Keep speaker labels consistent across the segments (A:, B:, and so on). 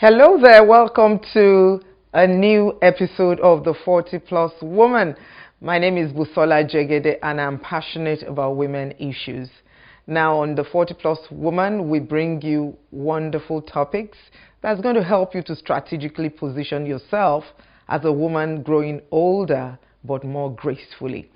A: Hello there, welcome to a new episode of the 40 Plus Woman. My name is Busola Jegede and I'm passionate about women issues. Now on the 40 Plus Woman, we bring you wonderful topics that's going to help you to strategically position yourself as a woman growing older but more gracefully.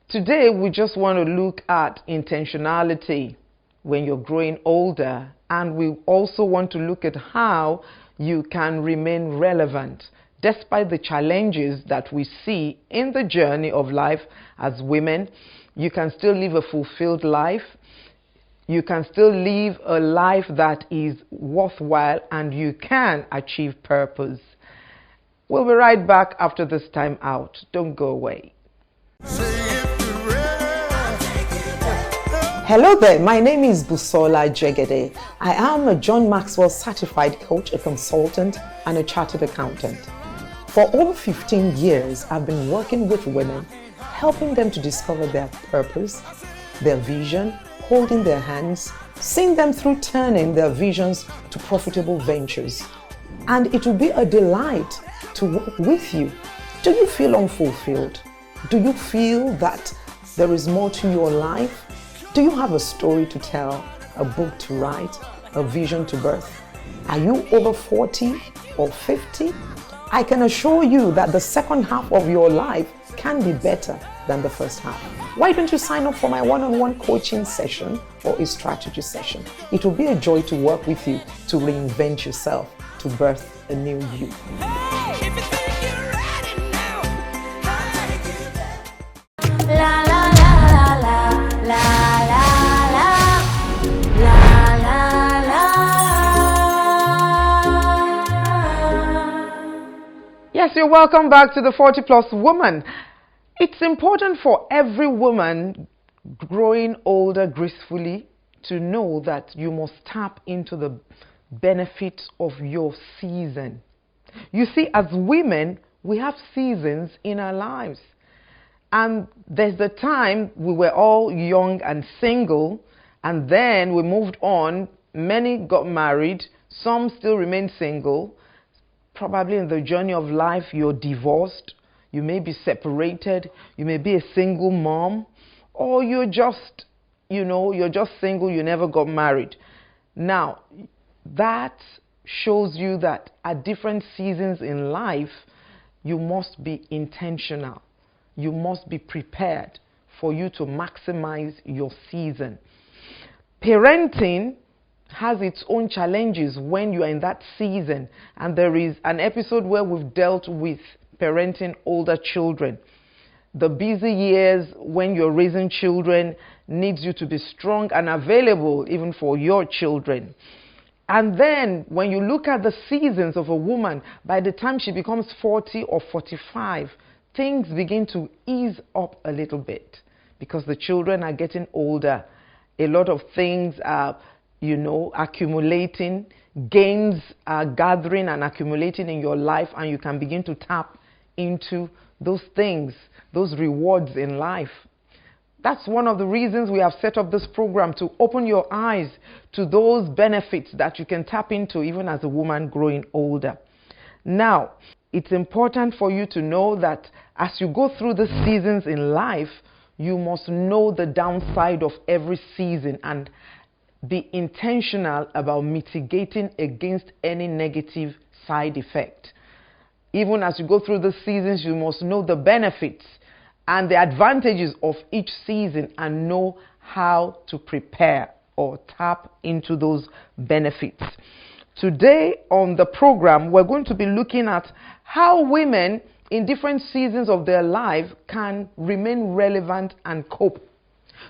A: Today we just want to look at intentionality when you're growing older, and we also want to look at how you can remain relevant despite the challenges that we see in the journey of life as women. You can still live a fulfilled life. You can still live a life that is worthwhile, and you can achieve purpose. We'll be right back after this time out. Don't go away. Hello there, my name is Busola Jegede. I am a John Maxwell certified coach, a consultant, and a chartered accountant. For over 15 years, I've been working with women, helping them to discover their purpose, their vision, holding their hands, seeing them through turning their visions to profitable ventures. And it will be a delight to work with you. Do you feel unfulfilled? Do you feel that there is more to your life? Do you have a story to tell, a book to write, a vision to birth? Are you over 40 or 50? I can assure you that the second half of your life can be better than the first half. Why don't you sign up for my one-on-one coaching session or a strategy session? It will be a joy to work with you to reinvent yourself, to birth a new you. Yes, you're welcome back to the 40 Plus Woman. It's important for every woman growing older gracefully to know that you must tap into the benefits of your season. You see, as women, we have seasons in our lives. And there's the time we were all young and single, and then we moved on. Many got married, some still remain single. Probably in the journey of life, you're divorced, you may be separated, you may be a single mom, or you're just single, you never got married. Now, that shows you that at different seasons in life, you must be intentional. You must be prepared for you to maximize your season. Parenting has its own challenges when you are in that season, and there is an episode where we've dealt with parenting older children. The busy years when you're raising children needs you to be strong and available even for your children. And then when you look at the seasons of a woman, by the time she becomes 40 or 45, things begin to ease up a little bit because the children are getting older. A lot of things are accumulating, gains are gathering and accumulating in your life, and you can begin to tap into those things, those rewards in life. That's one of the reasons we have set up this program, to open your eyes to those benefits that you can tap into even as a woman growing older. Now, it's important for you to know that as you go through the seasons in life, you must know the downside of every season and be intentional about mitigating against any negative side effect. Even as you go through the seasons, you must know the benefits and the advantages of each season and know how to prepare or tap into those benefits. Today on the program, we're going to be looking at how women in different seasons of their life can remain relevant and cope.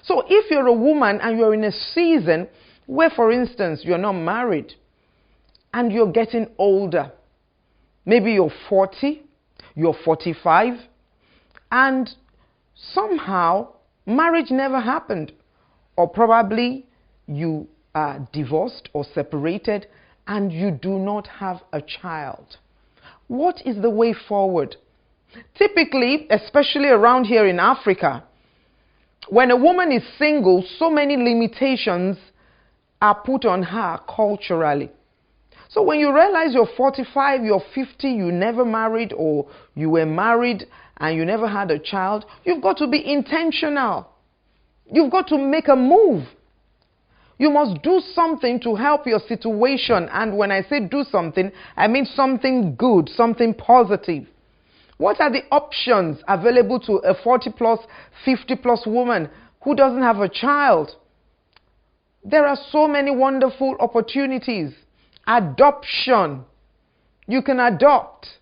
A: So if you're a woman and you're in a season where, for instance, you're not married and you're getting older, maybe you're 40, you're 45, and somehow marriage never happened, or probably you are divorced or separated and you do not have a child. What is the way forward? Typically, especially around here in Africa, when a woman is single, so many limitations are put on her culturally. So when you realize you're 45, you're 50, you never married, or you were married and you never had a child, you've got to be intentional. You've got to make a move. You must do something to help your situation. And when I say do something, I mean something good, something positive. What are the options available to a 40 plus, 50 plus woman who doesn't have a child? There are so many wonderful opportunities. Adoption. You can adopt.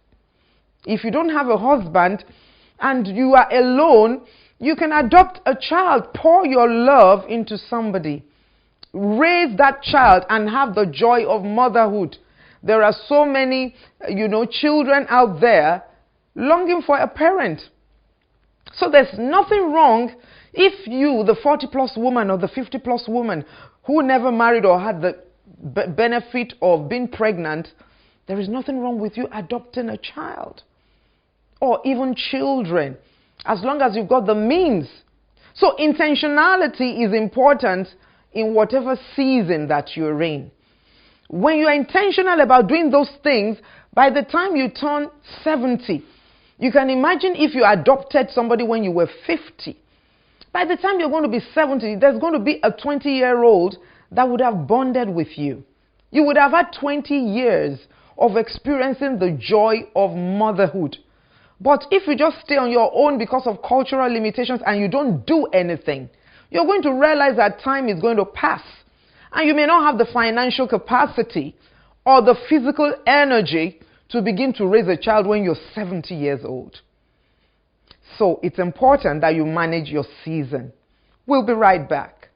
A: If you don't have a husband and you are alone, you can adopt a child. Pour your love into somebody. Raise that child and have the joy of motherhood. There are so many, children out there longing for a parent. So there's nothing wrong if you, the 40 plus woman or the 50 plus woman who never married or had the benefit of being pregnant, there is nothing wrong with you adopting a child or even children, as long as you've got the means. So intentionality is important in whatever season that you're in. When you're intentional about doing those things, by the time you turn 70, you can imagine if you adopted somebody when you were 50. By the time you're going to be 70, there's going to be a 20-year-old that would have bonded with you. You would have had 20 years of experiencing the joy of motherhood. But if you just stay on your own because of cultural limitations and you don't do anything, you're going to realize that time is going to pass. And you may not have the financial capacity or the physical energy to begin to raise a child when you're 70 years old. So it's important that you manage your season. We'll be right back.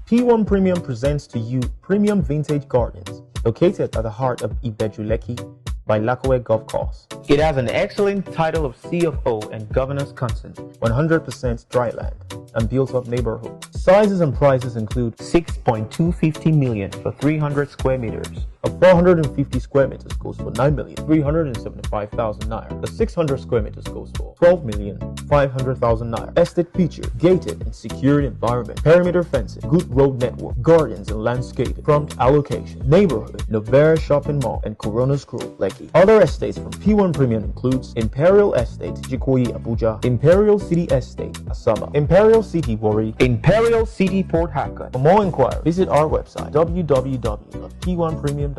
B: P1 Premium presents to you Premium Vintage Gardens, located at the heart of Ibejuleki by Lakowe Golf Course. It has an excellent title of CFO and governor's consent, 100% dry land, and built-up neighborhood. Sizes and prices include 6.250 million for 300 square meters. A 450 square meters goes for 9,375,000 naira. The 600 square meters goes for 12,500,000 naira. Estate feature, gated and secured environment, perimeter fencing, good road network, gardens and landscaping, prompt allocation, neighborhood, Novera Shopping Mall, and Corona's Grove, Lekki. Other estates from P1 Premium includes Imperial Estate, Jikoyi, Abuja, Imperial City Estate, Asaba, Imperial City, Warri, Imperial City, Port Harcourt. For more inquiry, visit our website www.p1premium.com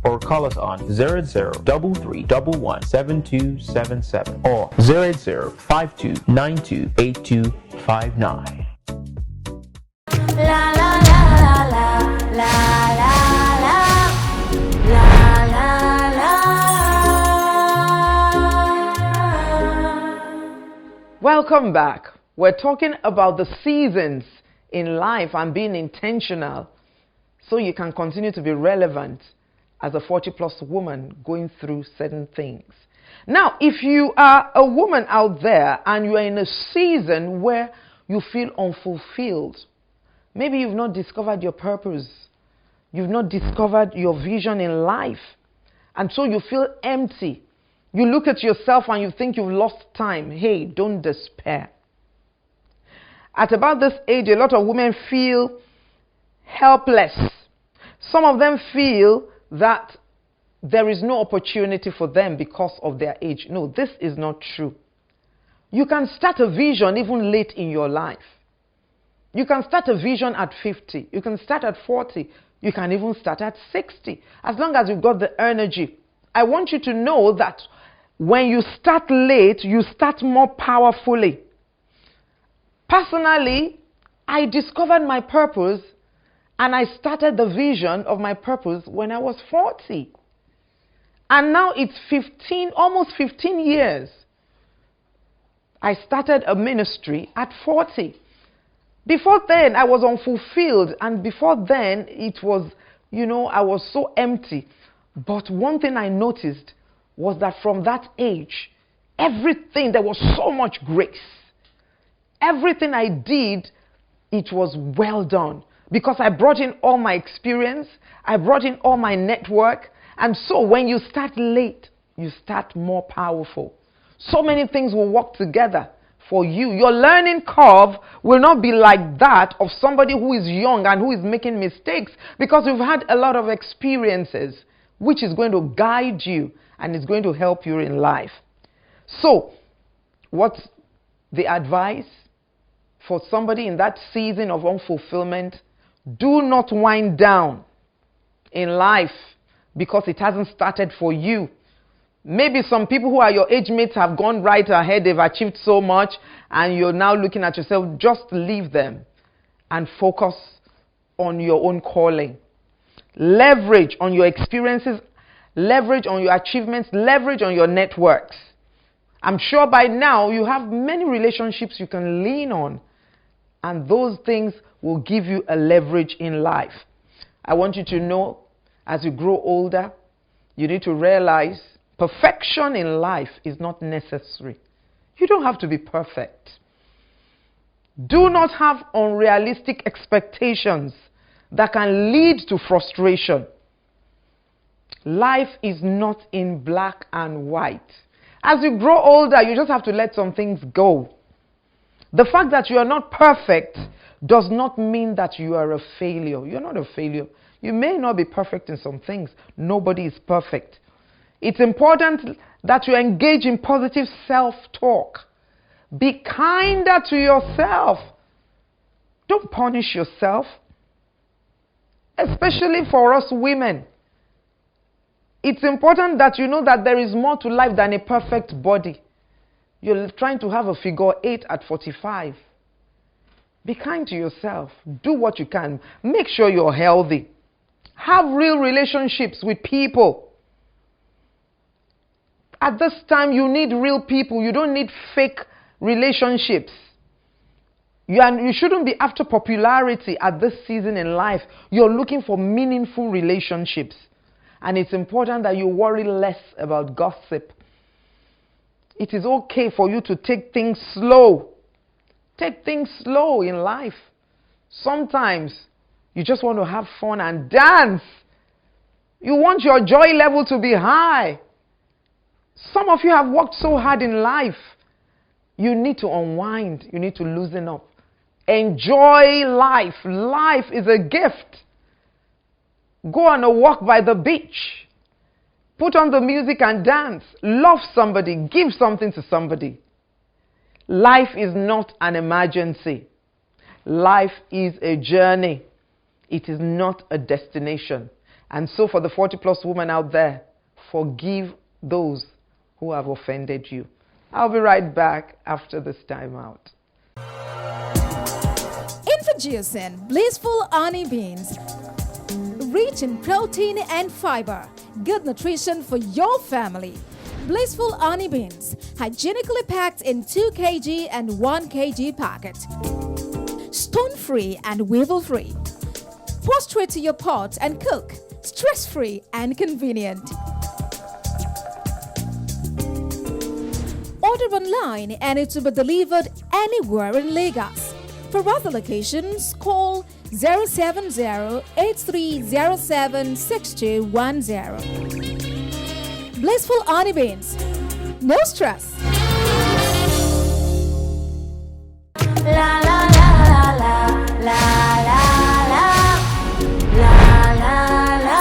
B: or call us on 0033117277 or 08052928259. La la la la la la la la la
A: la. Welcome back. We're talking about the seasons in life and being intentional so you can continue to be relevant as a 40 plus woman going through certain things. Now, if you are a woman out there and you are in a season where you feel unfulfilled, maybe you've not discovered your purpose, you've not discovered your vision in life, and so you feel empty. You look at yourself and you think you've lost time. Hey, don't despair. At about this age, a lot of women feel helpless. Some of them feel that there is no opportunity for them because of their age. No, this is not true. You can start a vision even late in your life. You can start a vision at 50. You can start at 40. You can even start at 60. As long as you've got the energy. I want you to know that when you start late, you start more powerfully. Personally, I discovered my purpose and I started the vision of my purpose when I was 40. And now it's almost 15 years. I started a ministry at 40. Before then, I was unfulfilled. And before then, it was, I was so empty. But one thing I noticed was that from that age, there was so much grace. Everything I did, it was well done. Because I brought in all my experience, I brought in all my network, and so when you start late, you start more powerful. So many things will work together for you. Your learning curve will not be like that of somebody who is young and who is making mistakes, because you've had a lot of experiences, which is going to guide you and is going to help you in life. So, what's the advice for somebody in that season of unfulfillment? Do not wind down in life because it hasn't started for you. Maybe some people who are your age mates have gone right ahead, they've achieved so much, and you're now looking at yourself. Just leave them and focus on your own calling. Leverage on your experiences, leverage on your achievements, leverage on your networks. I'm sure by now you have many relationships you can lean on, and those things will give you a leverage in life. I want you to know, as you grow older, you need to realize perfection in life is not necessary. You don't have to be perfect. Do not have unrealistic expectations that can lead to frustration. Life is not in black and white. As you grow older, you just have to let some things go. The fact that you are not perfect does not mean that you are a failure. You're not a failure. You may not be perfect in some things. Nobody is perfect. It's important that you engage in positive self-talk. Be kinder to yourself. Don't punish yourself. Especially for us women. It's important that you know that there is more to life than a perfect body. You're trying to have a figure 8 at 45. Be kind to yourself. Do what you can. Make sure you're healthy. Have real relationships with people. At this time, you need real people. You don't need fake relationships. You shouldn't be after popularity at this season in life. You're looking for meaningful relationships. And it's important that you worry less about gossip. It is okay for you to take things slow. Take things slow in life. Sometimes you just want to have fun and dance. You want your joy level to be high. Some of you have worked so hard in life. You need to unwind. You need to loosen up. Enjoy life. Life is a gift. Go on a walk by the beach. Put on the music and dance. Love somebody. Give something to somebody. Life is not an emergency. Life is a journey. It is not a destination. And so for the 40-plus woman out there, forgive those who have offended you. I'll be right back after this time out.
C: Introducing Blissful Honey Beans. Rich in protein and fiber. Good nutrition for your family. Blissful Honey Beans. Hygienically packed in 2 kg and 1 kg packet. Stone-free and weevil-free. Pour straight to your pot and cook. Stress-free and convenient. Order online and it will be delivered anywhere in Lagos. For other locations, call 070-8307-6210. Blissful Honey Beans. No stress.
D: La la la la la la la la la la.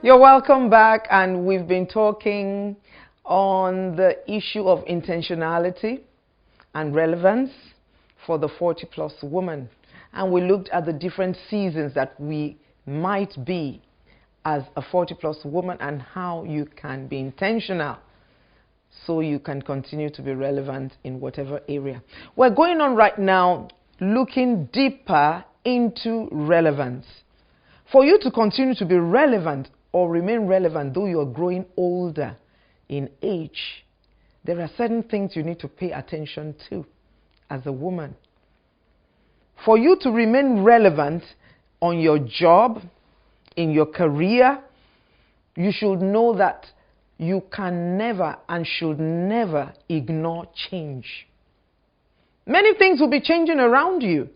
A: You're welcome back, and we've been talking on the issue of intentionality and relevance for the 40-plus woman. And we looked at the different seasons that we might be as a 40-plus woman and how you can be intentional so you can continue to be relevant in whatever area. We're going on right now looking deeper into relevance. For you to continue to be relevant or remain relevant though you're growing older in age, there are certain things you need to pay attention to as a woman. For you to remain relevant on your job, in your career, you should know that you can never and should never ignore change. Many things will be changing around you.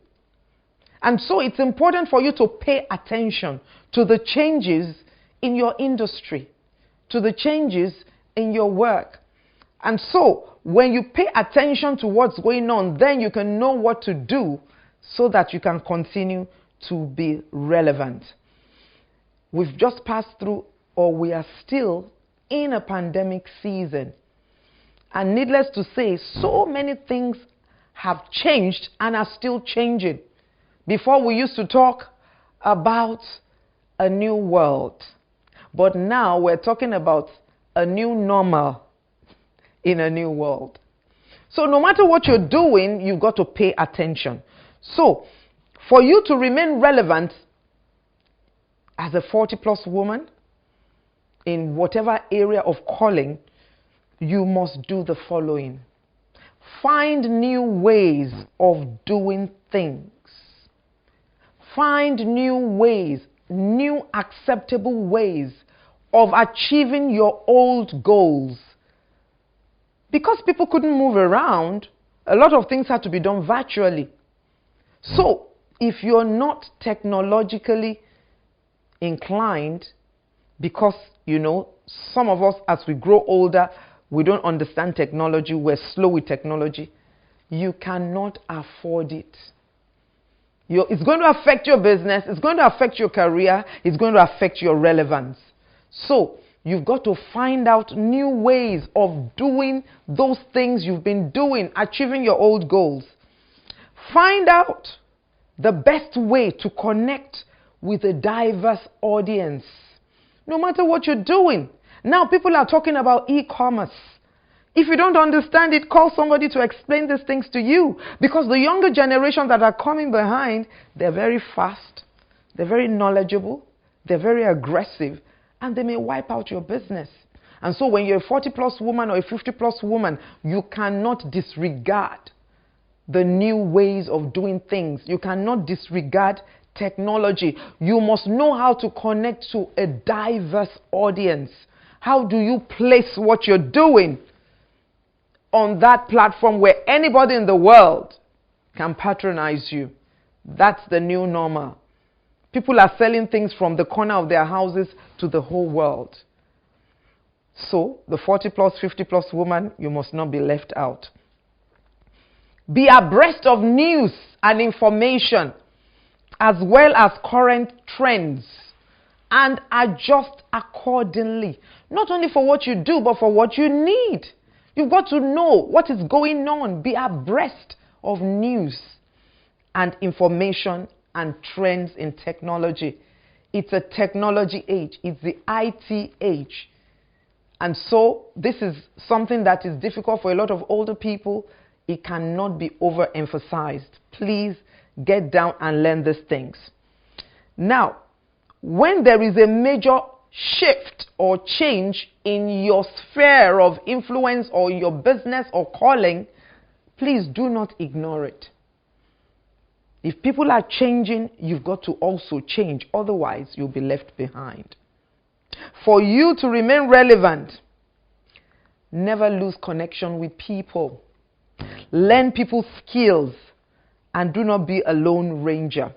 A: And so it's important for you to pay attention to the changes in your industry, to the changes in your work. And so, when you pay attention to what's going on, then you can know what to do so that you can continue to be relevant. We've just passed through, or we are still in a pandemic season. And needless to say, so many things have changed and are still changing. Before we used to talk about a new world, but now we're talking about a new normal in a new world. So no matter what you're doing, you've got to pay attention. So for you to remain relevant as a 40-plus woman in whatever area of calling, you must do the following. Find new ways of doing things. Find new ways, new acceptable ways of achieving your old goals. Because people couldn't move around, a lot of things had to be done virtually. So, if you're not technologically inclined, because, some of us, as we grow older, we don't understand technology, we're slow with technology, you cannot afford it. It's going to affect your business, it's going to affect your career, it's going to affect your relevance. So, you've got to find out new ways of doing those things you've been doing, achieving your old goals. Find out the best way to connect with a diverse audience, no matter what you're doing. Now people are talking about e-commerce. If you don't understand it, call somebody to explain these things to you. Because the younger generation that are coming behind, they're very fast, they're very knowledgeable, they're very aggressive, and they may wipe out your business. And so when you're a 40-plus woman or a 50-plus woman, you cannot disregard the new ways of doing things. You cannot disregard technology. You must know how to connect to a diverse audience. How do you place what you're doing on that platform where anybody in the world can patronize you? That's the new normal. People are selling things from the corner of their houses to the whole world. So, the 40-plus, 50-plus woman, you must not be left out. Be abreast of news and information, as well as current trends, and adjust accordingly. Not only for what you do, but for what you need. You've got to know what is going on. Be abreast of news and information and trends in technology. It's a technology age. It's the IT age. And so this is something that is difficult for a lot of older people. It cannot be overemphasized. Please get down and learn these things. Now, when there is a major shift or change in your sphere of influence or your business or calling, please do not ignore it. If people are changing, you've got to also change. Otherwise, you'll be left behind. For you to remain relevant, never lose connection with people. Learn people's skills and do not be a lone ranger.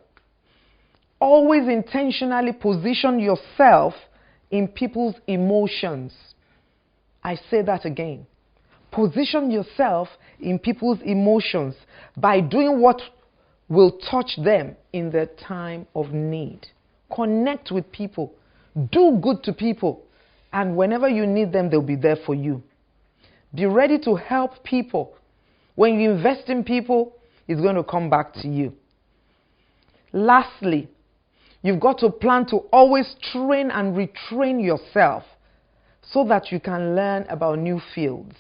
A: Always intentionally position yourself in people's emotions. I say that again. Position yourself in people's emotions by doing what will touch them in their time of need. Connect with people. Do good to people. And whenever you need them, they'll be there for you. Be ready to help people. When you invest in people, it's going to come back to you. Lastly, you've got to plan to always train and retrain yourself so that you can learn about new fields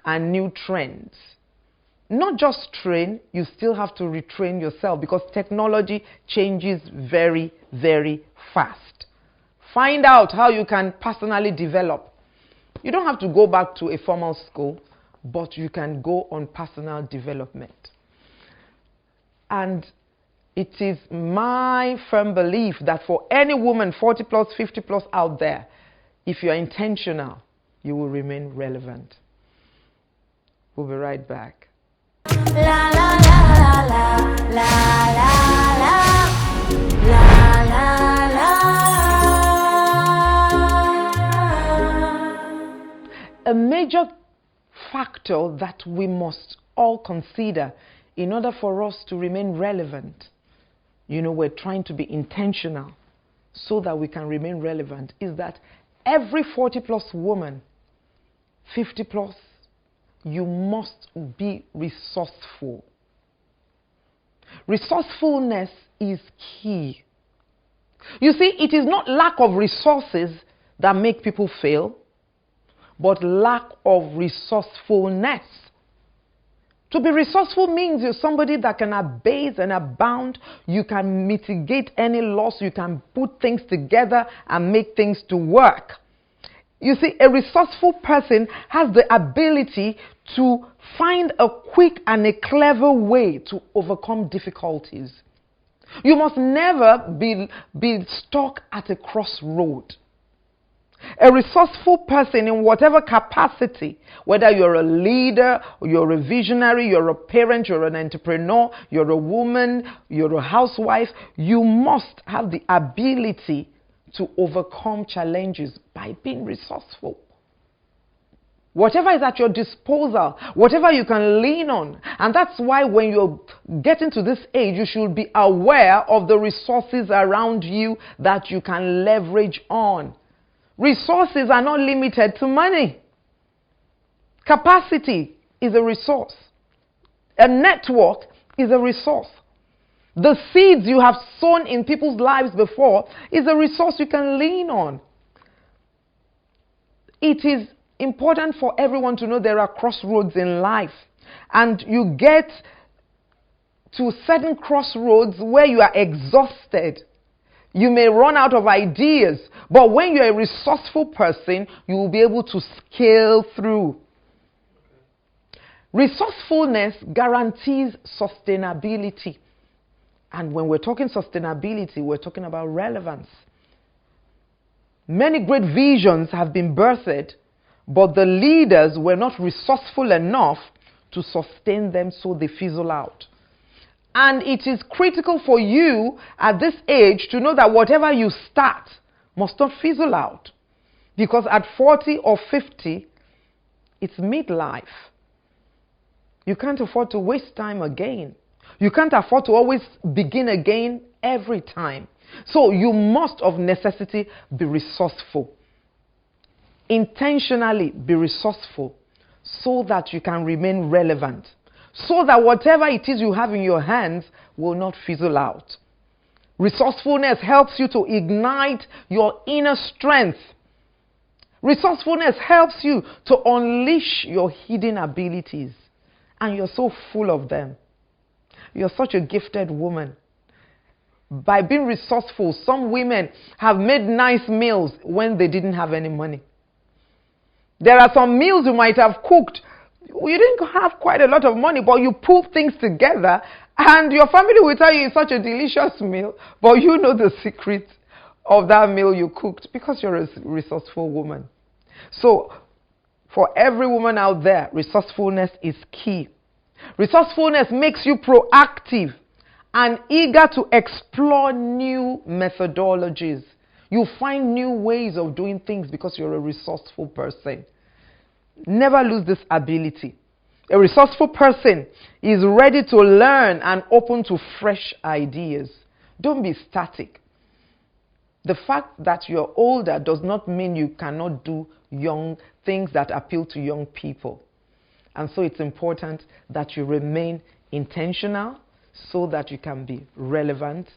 A: and new trends. Not just train, you still have to retrain yourself because technology changes very, very fast. Find out how you can personally develop. You don't have to go back to a formal school, but you can go on personal development. And it is my firm belief that for any woman 40 plus, 50 plus out there, if you're intentional, you will remain relevant. We'll be right back.
D: La la la la la la la la la la.
A: factor that we must all consider in order for us to remain relevant. You know, we're trying to be intentional so that we can remain relevant, is that every 40 plus woman, 50 plus, you must be resourceful. Resourcefulness is key. You see, it is not lack of resources that make people fail, but lack of resourcefulness. To be resourceful means you're somebody that can abase and abound. You can mitigate any loss. You can put things together and make things to work. You see, a resourceful person has the ability to find a quick and a clever way to overcome difficulties. You must never be stuck at a crossroad. A resourceful person in whatever capacity, whether you're a leader, you're a visionary, you're a parent, you're an entrepreneur, you're a woman, you're a housewife, you must have the ability to overcome challenges by being resourceful. Whatever is at your disposal, whatever you can lean on. And that's why when you're getting to this age, you should be aware of the resources around you that you can leverage on. Resources are not limited to money. Capacity is a resource. A network is a resource. The seeds you have sown in people's lives before is a resource you can lean on. It is important for everyone to know there are crossroads in life. And you get to certain crossroads where you are exhausted. You may run out of ideas, but when you're a resourceful person, you will be able to scale through. Resourcefulness guarantees sustainability. And when we're talking sustainability, we're talking about relevance. Many great visions have been birthed, but the leaders were not resourceful enough to sustain them, so they fizzle out. And it is critical for you at this age to know that whatever you start must not fizzle out. Because at 40 or 50, it's midlife. You can't afford to waste time again. You can't afford to always begin again every time. So you must of necessity be resourceful. Intentionally be resourceful so that you can remain relevant. So that whatever it is you have in your hands will not fizzle out. Resourcefulness helps you to ignite your inner strength. Resourcefulness helps you to unleash your hidden abilities. And you're so full of them. You're such a gifted woman. By being resourceful, some women have made nice meals when they didn't have any money. There are some meals you might have cooked. You didn't have quite a lot of money, but you pulled things together and your family will tell you it's such a delicious meal, but you know the secret of that meal you cooked because you're a resourceful woman. So, for every woman out there, resourcefulness is key. Resourcefulness makes you proactive and eager to explore new methodologies. You find new ways of doing things because you're a resourceful person. Never lose this ability. A resourceful person is ready to learn and open to fresh ideas. Don't be static. The fact that you're older does not mean you cannot do young things that appeal to young people. And so it's important that you remain intentional so that you can be relevant,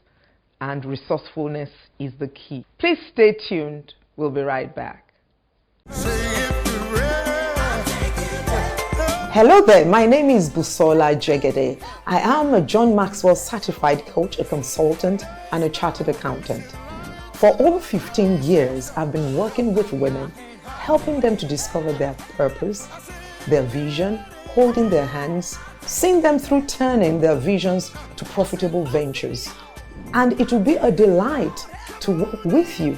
A: and resourcefulness is the key. Please stay tuned. We'll be right back. Hello there, my name is Busola Jegede. I am a John Maxwell certified coach, a consultant, and a chartered accountant. For over 15 years, I've been working with women, helping them to discover their purpose, their vision, holding their hands, seeing them through turning their visions to profitable ventures. And it will be a delight to work with you.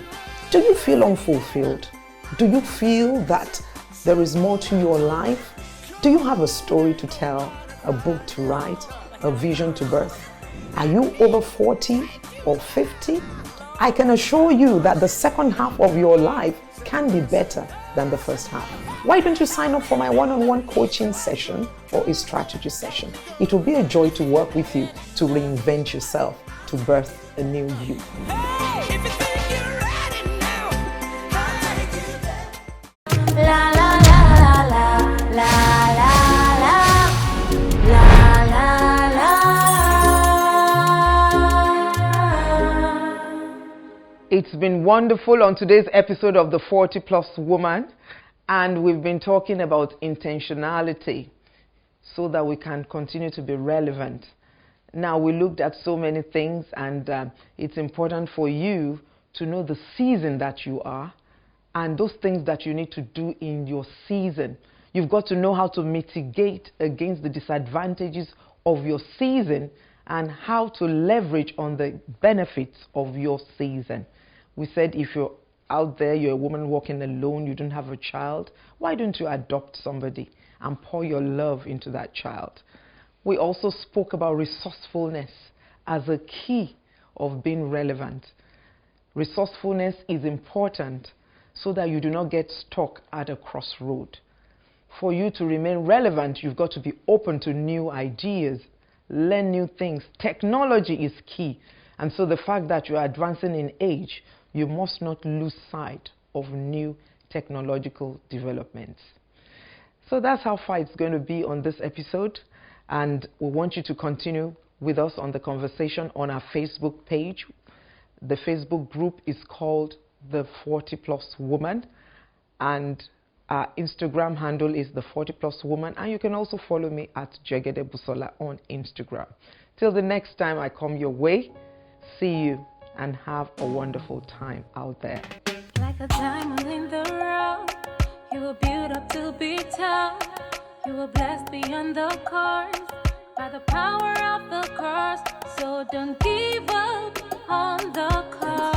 A: Do you feel unfulfilled? Do you feel that there is more to your life? Do you have a story to tell, a book to write, a vision to birth? Are you over 40 or 50? I can assure you that the second half of your life can be better than the first half. Why don't you sign up for my one-on-one coaching session or a strategy session? It will be a joy to work with you to reinvent yourself, to birth a new you.
D: La la la la la la la la la la.
A: It's been wonderful on today's episode of the 40 Plus Woman, and we've been talking about intentionality so that we can continue to be relevant. Now, we looked at so many things, and it's important for you to know the season that you are and those things that you need to do in your season. You've got to know how to mitigate against the disadvantages of your season and how to leverage on the benefits of your season. We said if you're out there, you're a woman walking alone, you don't have a child, why don't you adopt somebody and pour your love into that child? We also spoke about resourcefulness as a key of being relevant. Resourcefulness is important so that you do not get stuck at a crossroad. For you to remain relevant, you've got to be open to new ideas, learn new things. Technology is key. And so the fact that you're advancing in age, you must not lose sight of new technological developments. So that's how far it's going to be on this episode. And we want you to continue with us on the conversation on our Facebook page. The Facebook group is called The 40 Plus Woman, and our Instagram handle is The 40 Plus Woman, and you can also follow me at Jegede Busola on Instagram. Till the next time I come your way, see you and have a wonderful time out there.
D: Like a diamond in the rough, you were built up to be tough. You were blessed beyond the curse by the power of the cross. So don't give up on the cause.